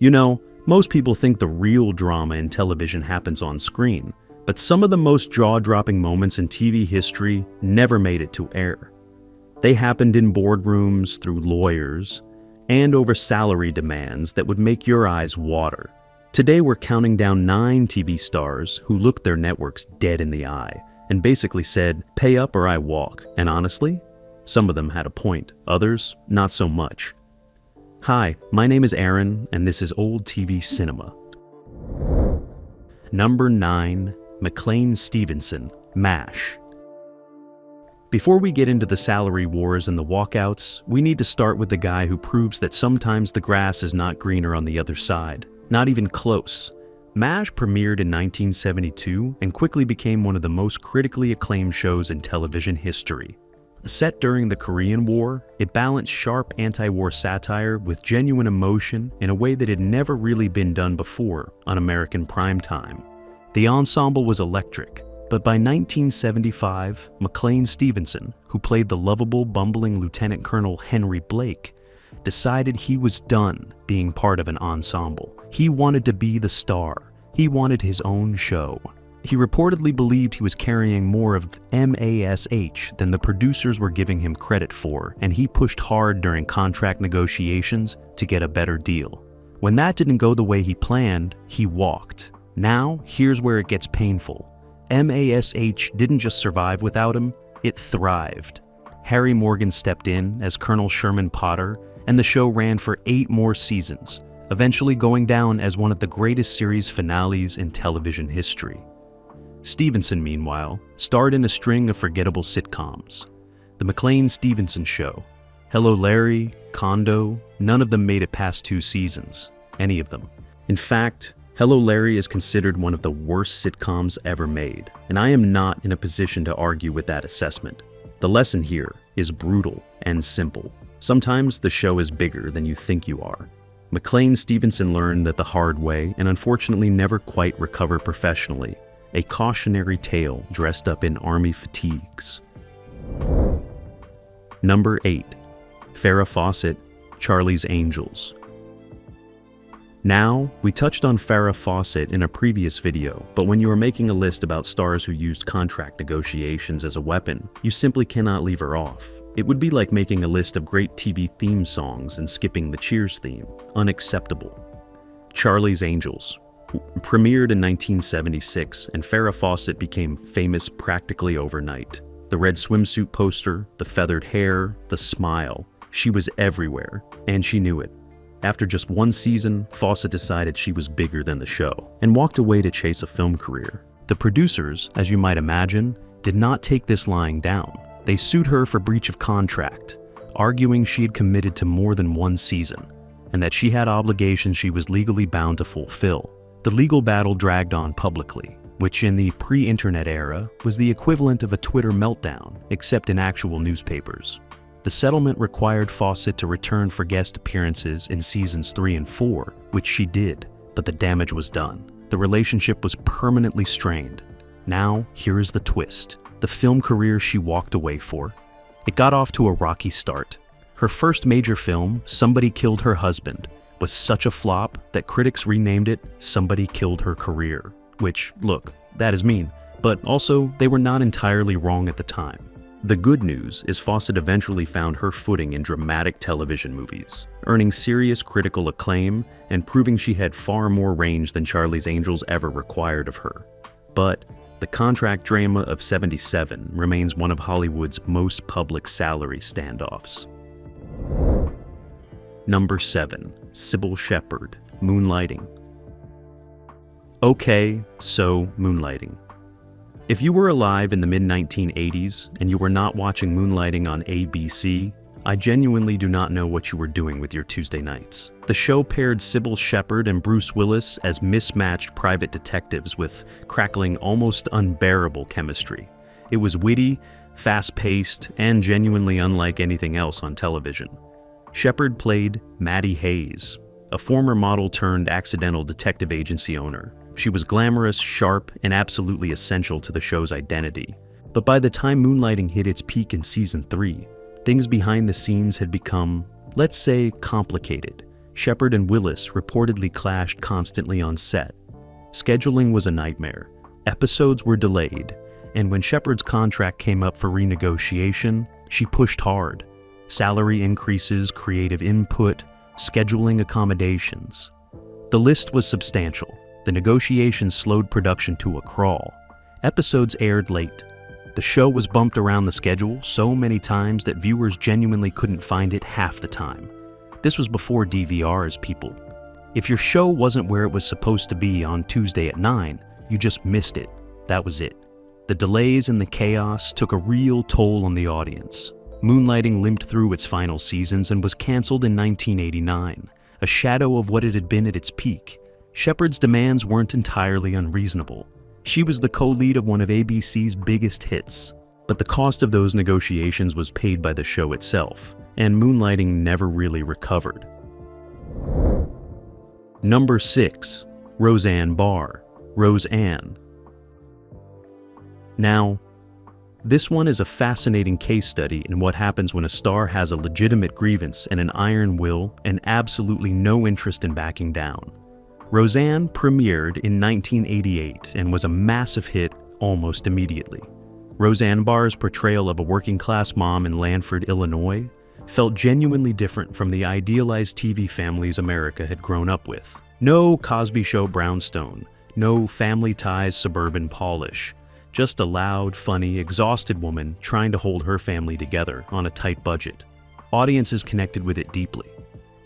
You know, most people think the real drama in television happens on screen, but some of the most jaw-dropping moments in TV history never made it to air. They happened in boardrooms, through lawyers, and over salary demands that would make your eyes water. Today we're counting down 9 TV stars who looked their networks dead in the eye and basically said, "Pay up or I walk." And honestly, some of them had a point, others not so much. Hi, my name is Aaron, and this is Old TV Cinema. Number 9, McLean Stevenson, MASH. Before we get into the salary wars and the walkouts, we need to start with the guy who proves that sometimes the grass is not greener on the other side. Not even close. MASH premiered in 1972 and quickly became one of the most critically acclaimed shows in television history. Set during the Korean War, it balanced sharp anti-war satire with genuine emotion in a way that had never really been done before on American primetime. The ensemble was electric, but by 1975, McLean Stevenson, who played the lovable, bumbling Lieutenant Colonel Henry Blake, decided he was done being part of an ensemble. He wanted to be the star. He wanted his own show. He reportedly believed he was carrying more of MASH than the producers were giving him credit for, and he pushed hard during contract negotiations to get a better deal. When that didn't go the way he planned, he walked. Now, here's where it gets painful. MASH didn't just survive without him, it thrived. Harry Morgan stepped in as Colonel Sherman Potter, and the show ran for 8 more seasons, eventually going down as one of the greatest series finales in television history. Stevenson, meanwhile, starred in a string of forgettable sitcoms. The McLean Stevenson Show, Hello Larry, Condo, none of them made it past 2 seasons, any of them. In fact, Hello Larry is considered one of the worst sitcoms ever made, and I am not in a position to argue with that assessment. The lesson here is brutal and simple. Sometimes the show is bigger than you think you are. McLean Stevenson learned that the hard way and unfortunately never quite recovered professionally. A cautionary tale dressed up in army fatigues. Number 8. Farrah Fawcett, Charlie's Angels. Now, we touched on Farrah Fawcett in a previous video, but when you are making a list about stars who used contract negotiations as a weapon, you simply cannot leave her off. It would be like making a list of great TV theme songs and skipping the Cheers theme. Unacceptable. Charlie's Angels premiered in 1976, and Farrah Fawcett became famous practically overnight. The red swimsuit poster, the feathered hair, the smile. She was everywhere, and she knew it. After just 1 season, Fawcett decided she was bigger than the show, and walked away to chase a film career. The producers, as you might imagine, did not take this lying down. They sued her for breach of contract, arguing she had committed to more than 1 season, and that she had obligations she was legally bound to fulfill. The legal battle dragged on publicly, which in the pre-internet era was the equivalent of a Twitter meltdown, except in actual newspapers. The settlement required Fawcett to return for guest appearances in seasons 3 and 4, which she did, but the damage was done. The relationship was permanently strained. Now, here is the twist. The film career she walked away for. It got off to a rocky start. Her first major film, Somebody Killed Her Husband, was such a flop that critics renamed it Somebody Killed Her Career. Which, look, that is mean, but also they were not entirely wrong at the time. The good news is Fawcett eventually found her footing in dramatic television movies, earning serious critical acclaim and proving she had far more range than Charlie's Angels ever required of her. But the contract drama of '77 remains one of Hollywood's most public salary standoffs. Number 7. Cybill Shepherd, Moonlighting. Okay, so Moonlighting. If you were alive in the mid-1980s and you were not watching Moonlighting on ABC, I genuinely do not know what you were doing with your Tuesday nights. The show paired Cybill Shepherd and Bruce Willis as mismatched private detectives with crackling, almost unbearable chemistry. It was witty, fast-paced, and genuinely unlike anything else on television. Shepherd played Maddie Hayes, a former model-turned-accidental detective agency owner. She was glamorous, sharp, and absolutely essential to the show's identity. But by the time Moonlighting hit its peak in season 3, things behind the scenes had become, let's say, complicated. Shepard and Willis reportedly clashed constantly on set. Scheduling was a nightmare. Episodes were delayed, and when Shepard's contract came up for renegotiation, she pushed hard. Salary increases, creative input, scheduling accommodations. The list was substantial. The negotiations slowed production to a crawl. Episodes aired late. The show was bumped around the schedule so many times that viewers genuinely couldn't find it half the time. This was before DVRs, people. If your show wasn't where it was supposed to be on Tuesday at 9, you just missed it. That was it. The delays and the chaos took a real toll on the audience. Moonlighting limped through its final seasons and was canceled in 1989, a shadow of what it had been at its peak. Shepard's demands weren't entirely unreasonable. She was the co-lead of one of ABC's biggest hits, but the cost of those negotiations was paid by the show itself, and Moonlighting never really recovered. Number 6. Roseanne Barr, Roseanne. Now, this one is a fascinating case study in what happens when a star has a legitimate grievance and an iron will and absolutely no interest in backing down. Roseanne premiered in 1988 and was a massive hit almost immediately. Roseanne Barr's portrayal of a working-class mom in Lanford, Illinois, felt genuinely different from the idealized TV families America had grown up with. No Cosby Show brownstone, no Family Ties suburban polish, just a loud, funny, exhausted woman trying to hold her family together on a tight budget. Audiences connected with it deeply.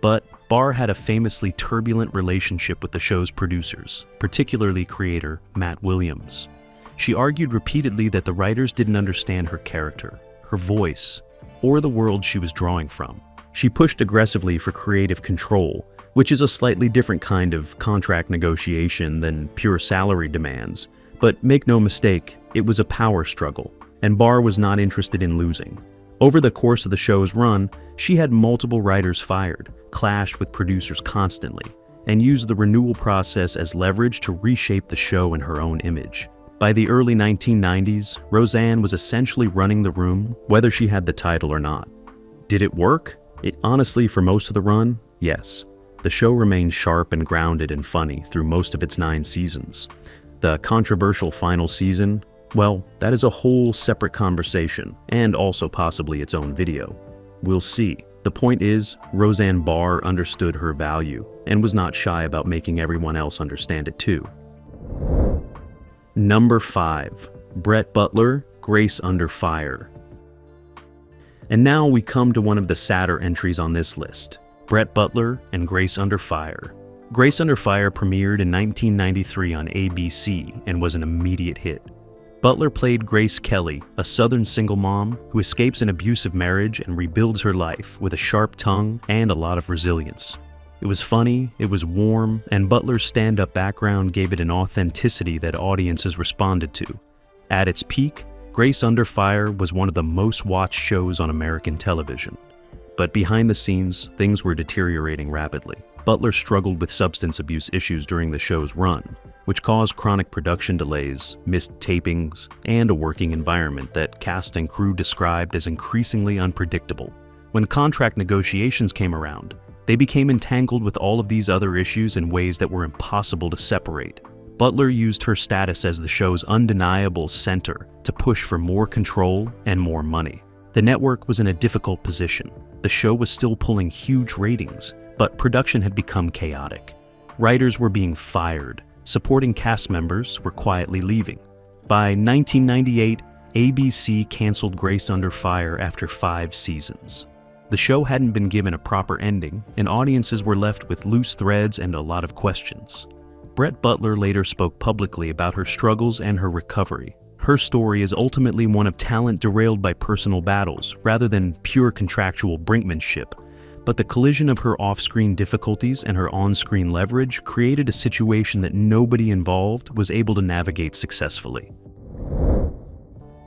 But Barr had a famously turbulent relationship with the show's producers, particularly creator Matt Williams. She argued repeatedly that the writers didn't understand her character, her voice, or the world she was drawing from. She pushed aggressively for creative control, which is a slightly different kind of contract negotiation than pure salary demands. But make no mistake, it was a power struggle, and Barr was not interested in losing. Over the course of the show's run, she had multiple writers fired, clashed with producers constantly, and used the renewal process as leverage to reshape the show in her own image. By the early 1990s, Roseanne was essentially running the room, whether she had the title or not. Did it work? It honestly, for most of the run, yes. The show remained sharp and grounded and funny through most of its 9 seasons. The controversial final season, well, that is a whole separate conversation, and also possibly its own video. We'll see. The point is, Roseanne Barr understood her value, and was not shy about making everyone else understand it too. Number 5. Brett Butler, Grace Under Fire. And now we come to one of the sadder entries on this list, Brett Butler and Grace Under Fire. Grace Under Fire premiered in 1993 on ABC and was an immediate hit. Butler played Grace Kelly, a Southern single mom who escapes an abusive marriage and rebuilds her life with a sharp tongue and a lot of resilience. It was funny, it was warm, and Butler's stand-up background gave it an authenticity that audiences responded to. At its peak, Grace Under Fire was one of the most watched shows on American television. But behind the scenes, things were deteriorating rapidly. Butler struggled with substance abuse issues during the show's run, which caused chronic production delays, missed tapings, and a working environment that cast and crew described as increasingly unpredictable. When contract negotiations came around, they became entangled with all of these other issues in ways that were impossible to separate. Butler used her status as the show's undeniable center to push for more control and more money. The network was in a difficult position. The show was still pulling huge ratings, but production had become chaotic. Writers were being fired. Supporting cast members were quietly leaving. By 1998, ABC canceled Grace Under Fire after 5 seasons. The show hadn't been given a proper ending, and audiences were left with loose threads and a lot of questions. Brett Butler later spoke publicly about her struggles and her recovery. Her story is ultimately one of talent derailed by personal battles, rather than pure contractual brinkmanship. But the collision of her off-screen difficulties and her on-screen leverage created a situation that nobody involved was able to navigate successfully.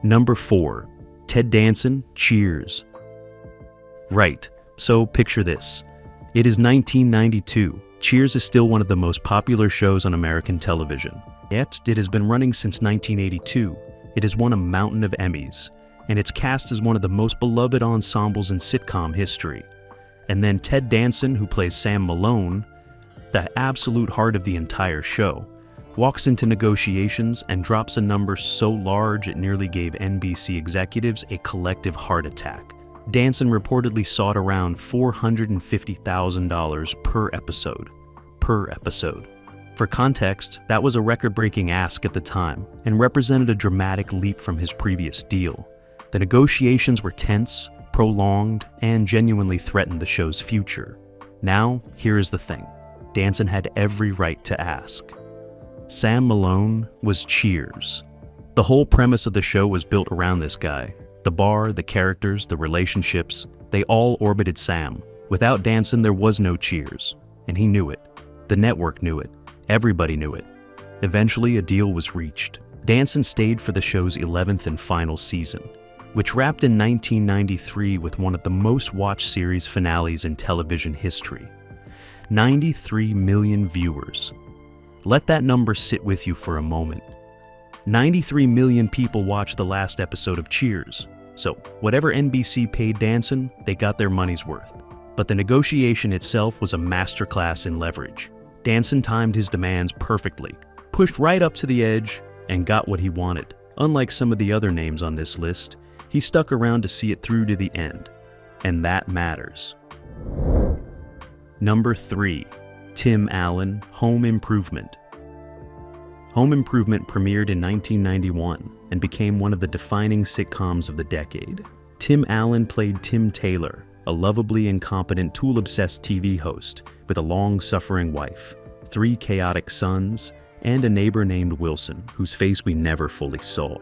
Number 4. Ted Danson, Cheers. Right, so picture this. It is 1992. Cheers is still one of the most popular shows on American television. Yet, it has been running since 1982. It has won a mountain of Emmys, and its cast is one of the most beloved ensembles in sitcom history. And then Ted Danson, who plays Sam Malone, the absolute heart of the entire show, walks into negotiations and drops a number so large it nearly gave NBC executives a collective heart attack. Danson reportedly sought around $450,000 per episode. For context, that was a record-breaking ask at the time and represented a dramatic leap from his previous deal. The negotiations were tense, prolonged, and genuinely threatened the show's future. Now, here is the thing. Danson had every right to ask. Sam Malone was Cheers. The whole premise of the show was built around this guy. The bar, the characters, the relationships, they all orbited Sam. Without Danson, there was no Cheers. And he knew it. The network knew it. Everybody knew it. Eventually, a deal was reached. Danson stayed for the show's 11th and final season, which wrapped in 1993 with one of the most watched series finales in television history. 93 million viewers. Let that number sit with you for a moment. 93 million people watched the last episode of Cheers. So, whatever NBC paid Danson, they got their money's worth. But the negotiation itself was a masterclass in leverage. Danson timed his demands perfectly, pushed right up to the edge, and got what he wanted. Unlike some of the other names on this list, he stuck around to see it through to the end. And that matters. Number 3. Tim Allen, Home Improvement. Home Improvement premiered in 1991 and became one of the defining sitcoms of the decade. Tim Allen played Tim Taylor, a lovably incompetent, tool-obsessed TV host with a long-suffering wife, 3 chaotic sons, and a neighbor named Wilson, whose face we never fully saw.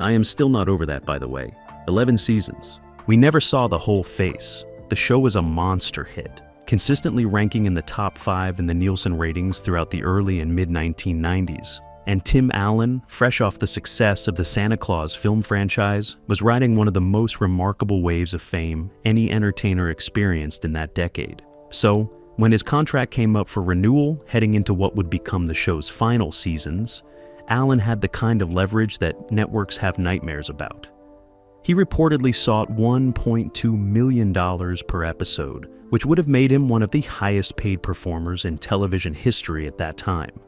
I am still not over that, by the way. 11 seasons. We never saw the whole face. The show was a monster hit, consistently ranking in the top 5 in the Nielsen ratings throughout the early and mid-1990s. And Tim Allen, fresh off the success of the Santa Claus film franchise, was riding one of the most remarkable waves of fame any entertainer experienced in that decade. So, when his contract came up for renewal, heading into what would become the show's final seasons, Allen had the kind of leverage that networks have nightmares about. He reportedly sought $1.2 million per episode, which would have made him one of the highest-paid performers in television history at that time.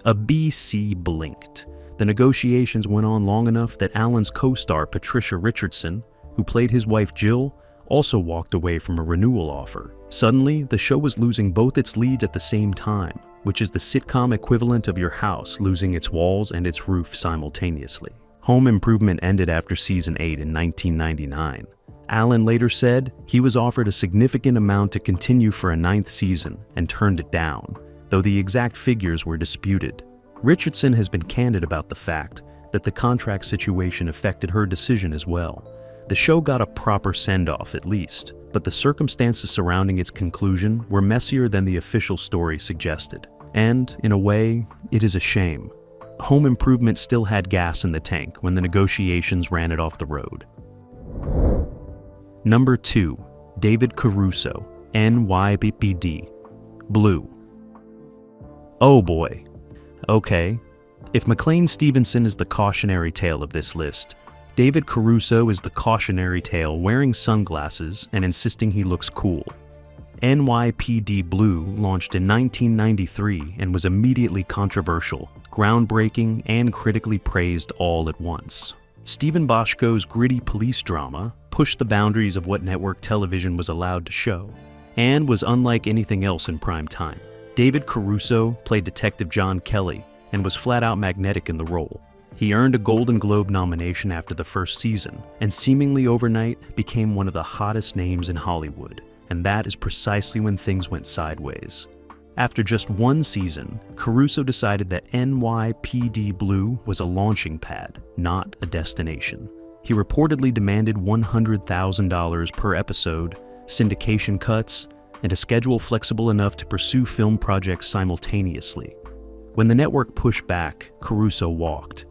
A BC blinked. The negotiations went on long enough that Allen's co-star Patricia Richardson, who played his wife Jill, also walked away from a renewal offer. Suddenly, the show was losing both its leads at the same time, which is the sitcom equivalent of your house losing its walls and its roof simultaneously. Home Improvement ended after season 8 in 1999. Allen later said he was offered a significant amount to continue for a 9th season and turned it down, though the exact figures were disputed. Richardson has been candid about the fact that the contract situation affected her decision as well. The show got a proper send-off at least, but the circumstances surrounding its conclusion were messier than the official story suggested. And, in a way, it is a shame. Home Improvement still had gas in the tank when the negotiations ran it off the road. Number 2. David Caruso, NYPD. Blue. Oh boy. Okay. If McLean Stevenson is the cautionary tale of this list, David Caruso is the cautionary tale wearing sunglasses and insisting he looks cool. NYPD Blue launched in 1993 and was immediately controversial, groundbreaking, and critically praised all at once. Stephen Boshko's gritty police drama pushed the boundaries of what network television was allowed to show, and was unlike anything else in prime time. David Caruso played Detective John Kelly and was flat-out magnetic in the role. He earned a Golden Globe nomination after the first season, and seemingly overnight became one of the hottest names in Hollywood, and that is precisely when things went sideways. After just 1 season, Caruso decided that NYPD Blue was a launching pad, not a destination. He reportedly demanded $100,000 per episode, syndication cuts, and a schedule flexible enough to pursue film projects simultaneously. When the network pushed back, Caruso walked.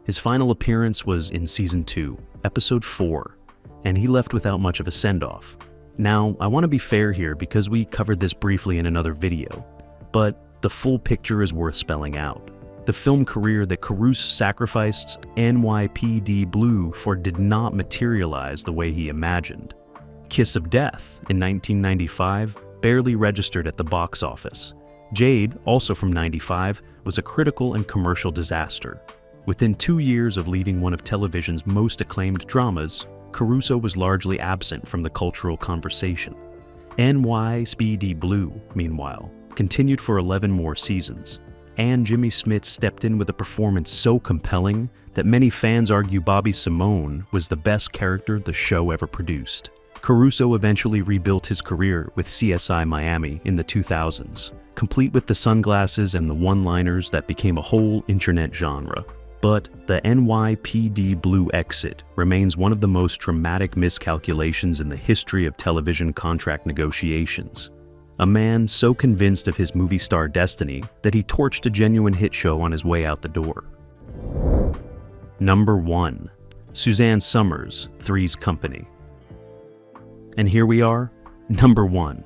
His final appearance was in Season 2, Episode 4, and he left without much of a send-off. Now, I want to be fair here because we covered this briefly in another video, but the full picture is worth spelling out. The film career that Caruso sacrificed NYPD Blue for did not materialize the way he imagined. Kiss of Death in 1995 barely registered at the box office. Jade, also from '95, was a critical and commercial disaster. Within 2 years of leaving one of television's most acclaimed dramas, Caruso was largely absent from the cultural conversation. NYPD Blue, meanwhile, continued for 11 more seasons, and Jimmy Smits stepped in with a performance so compelling that many fans argue Bobby Simone was the best character the show ever produced. Caruso eventually rebuilt his career with CSI Miami in the 2000s, complete with the sunglasses and the one-liners that became a whole internet genre. But the NYPD Blue exit remains one of the most dramatic miscalculations in the history of television contract negotiations. A man so convinced of his movie star destiny that he torched a genuine hit show on his way out the door. Number 1. Suzanne Summers, Three's Company. And here we are, number 1.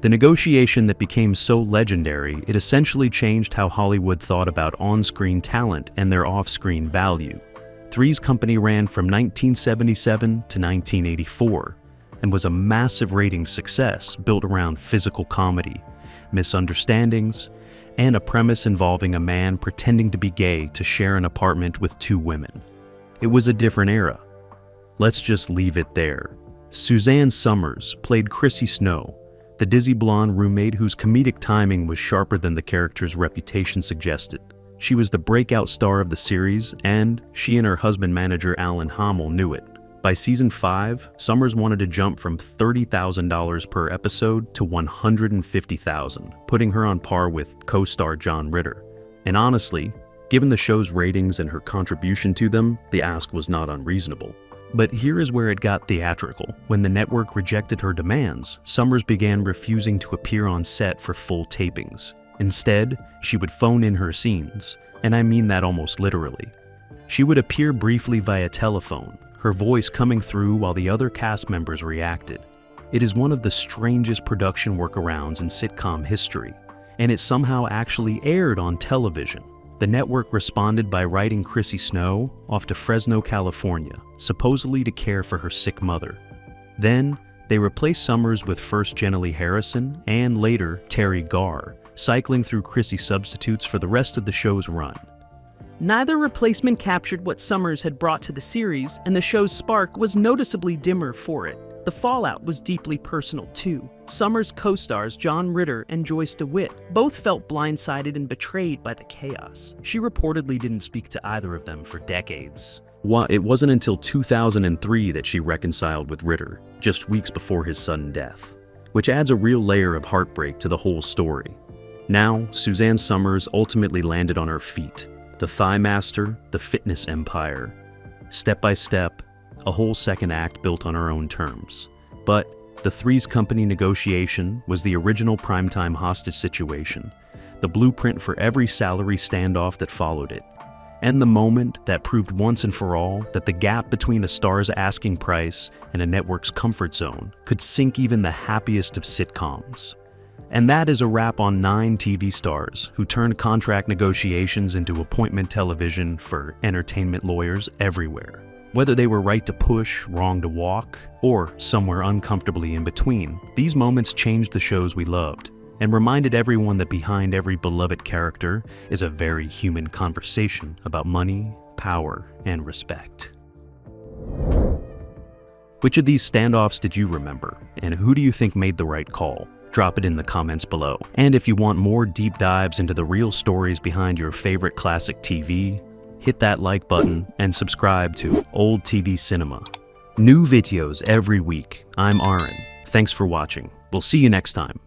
The negotiation that became so legendary, it essentially changed how Hollywood thought about on-screen talent and their off-screen value. Three's Company ran from 1977 to 1984 and was a massive ratings success built around physical comedy, misunderstandings, and a premise involving a man pretending to be gay to share an apartment with 2 women. It was a different era. Let's just leave it there. Suzanne Summers played Chrissy Snow, the dizzy blonde roommate whose comedic timing was sharper than the character's reputation suggested. She was the breakout star of the series, and she and her husband manager Alan Hamel knew it. By season 5, Summers wanted to jump from $30,000 per episode to $150,000, putting her on par with co-star John Ritter. And honestly, given the show's ratings and her contribution to them, the ask was not unreasonable. But here is where it got theatrical. When the network rejected her demands, Summers began refusing to appear on set for full tapings. Instead, she would phone in her scenes, and I mean that almost literally. She would appear briefly via telephone, her voice coming through while the other cast members reacted. It is one of the strangest production workarounds in sitcom history, and it somehow actually aired on television. The network responded by writing Chrissy Snow off to Fresno, California, supposedly to care for her sick mother. Then, they replaced Summers with first Jenna Lee Harrison and later Terry Garr, cycling through Chrissy substitutes for the rest of the show's run. Neither replacement captured what Summers had brought to the series, and the show's spark was noticeably dimmer for it. The fallout was deeply personal too. Summers' co-stars John Ritter and Joyce DeWitt both felt blindsided and betrayed by the chaos. She reportedly didn't speak to either of them for decades. It wasn't until 2003 that she reconciled with Ritter, just weeks before his sudden death, which adds a real layer of heartbreak to the whole story. Now, Suzanne Summers ultimately landed on her feet, the Thigh Master, the fitness empire. Step by step, a whole second act built on her own terms. But the Three's Company negotiation was the original primetime hostage situation, the blueprint for every salary standoff that followed it, and the moment that proved once and for all that the gap between a star's asking price and a network's comfort zone could sink even the happiest of sitcoms. And that is a wrap on 9 TV stars who turned contract negotiations into appointment television for entertainment lawyers everywhere. Whether they were right to push, wrong to walk, or somewhere uncomfortably in between, these moments changed the shows we loved and reminded everyone that behind every beloved character is a very human conversation about money, power, and respect. Which of these standoffs did you remember, and who do you think made the right call? Drop it in the comments below. And if you want more deep dives into the real stories behind your favorite classic TV, hit that like button and subscribe to Old TV Cinema. New videos every week. I'm Aaron. Thanks for watching. We'll see you next time.